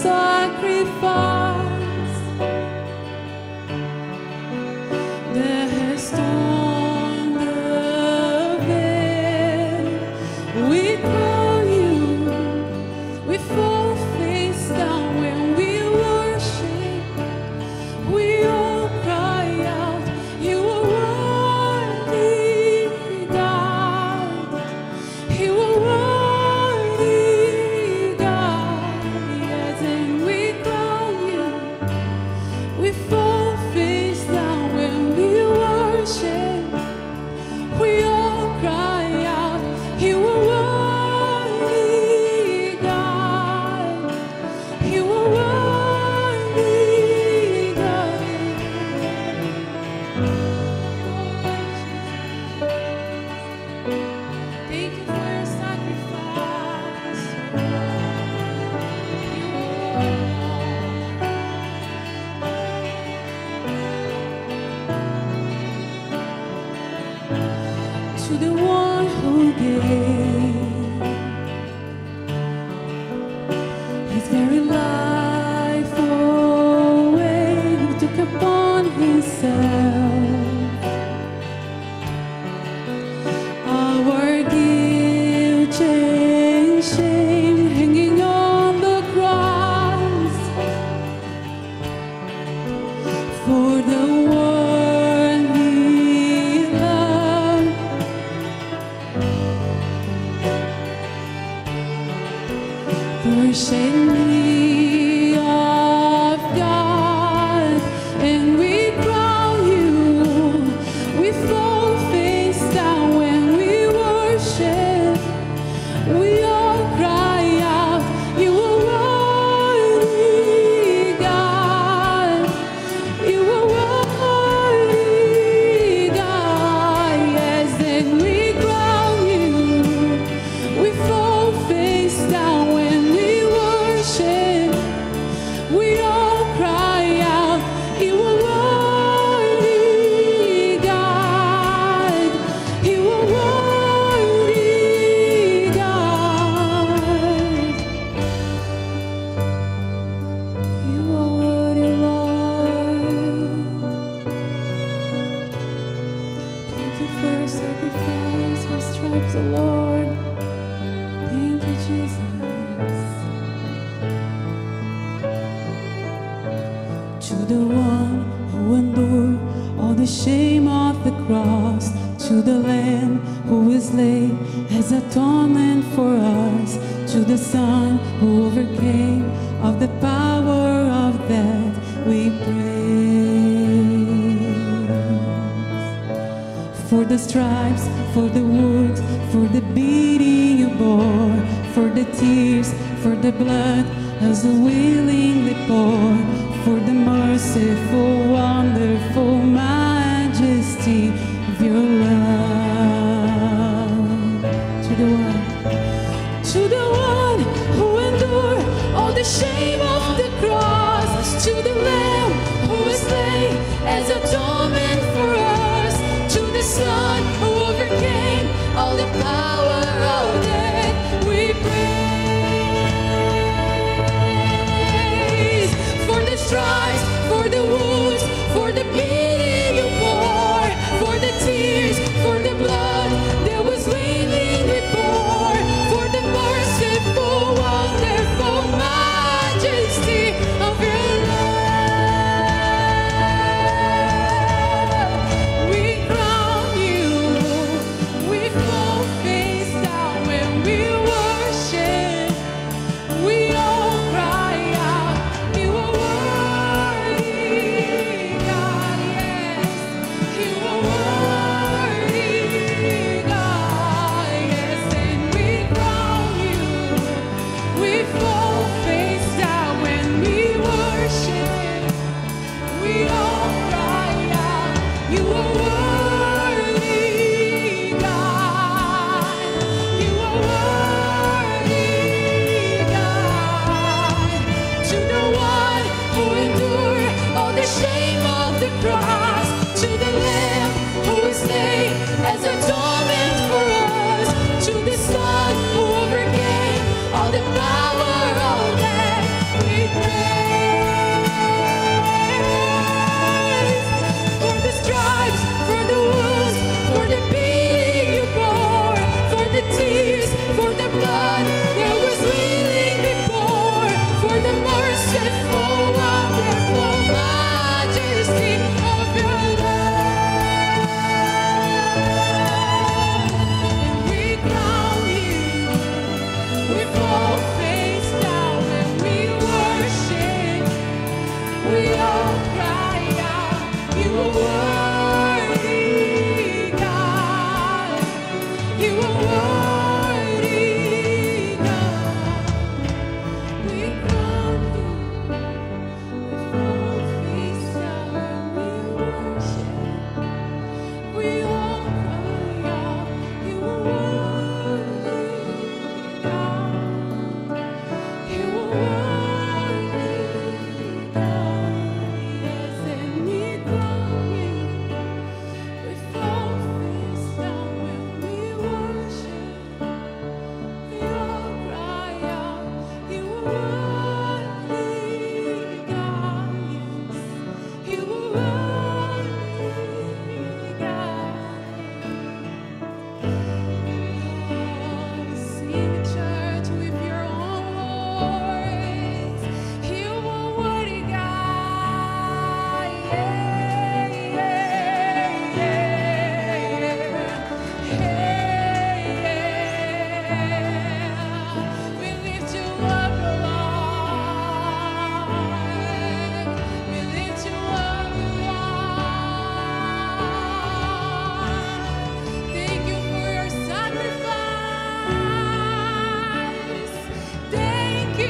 sacrifice that has torn the veil. We call you, we fall face down when we worship. We all cry out, you are worthy, God. You are worthy, God. Yes, and we call you. We fall face down when we worship. We all cry out, you are worthy, God. You are worthy, God. Thank you for your sacrifice. You are to the one who gave his very life away, who took upon himself our guilt and shame, hanging on the cross for the one he loved. For shame of God, and we crown you. We fall face down when we worship. We all cry out, you are worthy, God. You are worthy, God. Yes, and we crown you. We fall face down when we worship. We all cry out, you are worthy, God. You are worthy, God. You are worthy, Lord. Thank you for your sacrifice, for stripes, O Lord. Thank you, Jesus. To the one who endured all the shame of the cross, to the Lamb who is laid as atonement for us, to the Son who overcame of the power of death, we praise. For the stripes, for the wounds, for the beating you bore, for the tears, for the blood as you willingly poured, for the merciful, wonderful majesty of your love. To the one who endured all the shame of the cross, to the Lamb who was slain as atonement for us, to the Son who overcame all the power of death, we praise. For the stripes, for the wounds, for the beating you bore, for the tears, for the blood that was willingly poured, for the merciful, wonderful majesty of your love. We crown you. We fall face down when we worship. We all cry out, you are worthy, God. Yes, you are worthy, God. Yes, and we crown you. We fall face down when we worship. We all cry out, you are worthy, God. You are worthy, God. To the one who endured all the shame of the cross, to the Lamb who is slain as atonement for us, to the Son who overcame all the power of death, we For the stripes, for the wounds, for the beating you bore, for the tears, for the blood that was wailing before, for the merciful, wonderful majesty of your love. And we crown you, we fall face down and we worship. We all cry out, you are worthy, God. You are worthy, God. We crown you, we fall face down and we worship. We all cry out, you are worthy, God. You are worthy, God. Yes, and we crown you. We fall face down when we worship. We all cry out, you are worthy, God. Yes, you are worthy, God. Sing church with your own voice. You are worthy, God. Yeah, yeah, yeah. We lift you up, Lord. We lift you up, Lord. Thank you for your sacrifice. Thank you.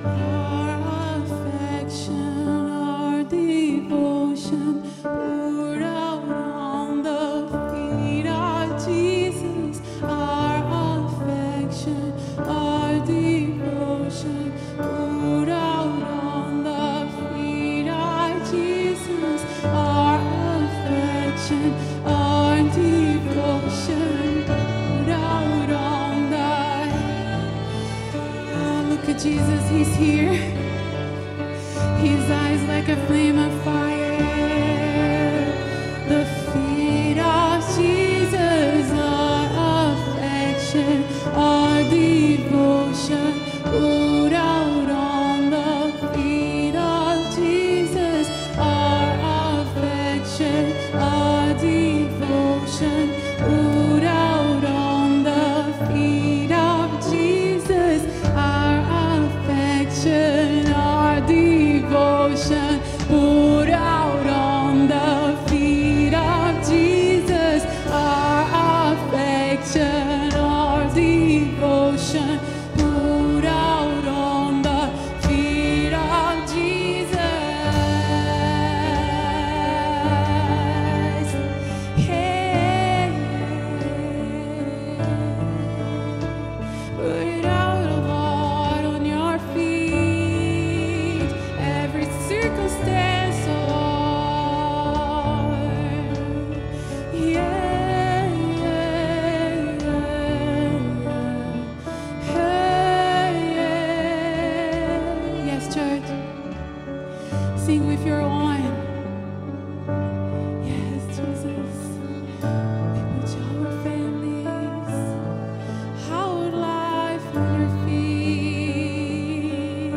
Our affection, our devotion, poured out on the feet of Jesus. Our affection, our devotion, poured out on the feet of Jesus. Our affection, our devotion, poured out on the Look at Jesus, he's here. His eyes like a flame of fire. The feet of Jesus, our affection, our devotion, poured out on the feet of Jesus. Our affection, our devotion, poured out on the feet of Jesus. Our affection, our devotion, poured out on the feet of Jesus. Our affection, our devotion, poured out on the feet of Jesus. Hey, put it out, Lord, on your feet. Every circumstance, Lord. Yeah, yeah, yeah. Yes, church. Sing with your own. Yes, Jesus. We put our families, our life on your feet.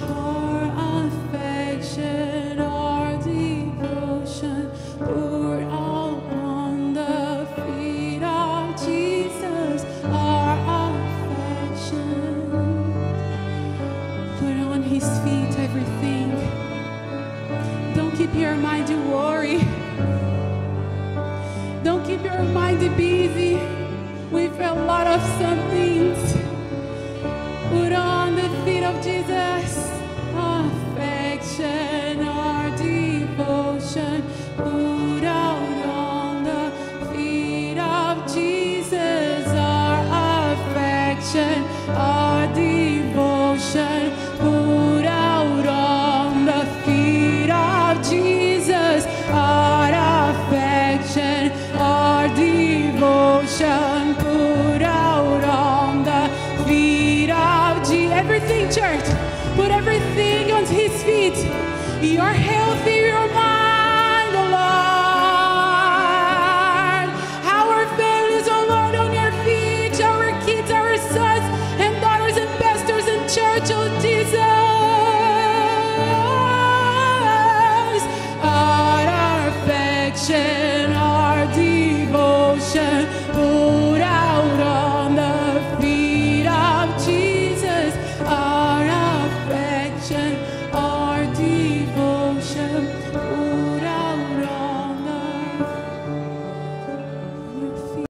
Our affection, our devotion, poured out on the feet of Jesus. Our affection, put on his feet everything. Don't keep your mind to worry. Don't keep your mind busy with a lot of some things. Put on the feet of Jesus. our devotion put out on the feet of Jesus, our affection, our devotion put out on the feet of Jesus. Everything, church, put everything on his feet. Your health, your mind,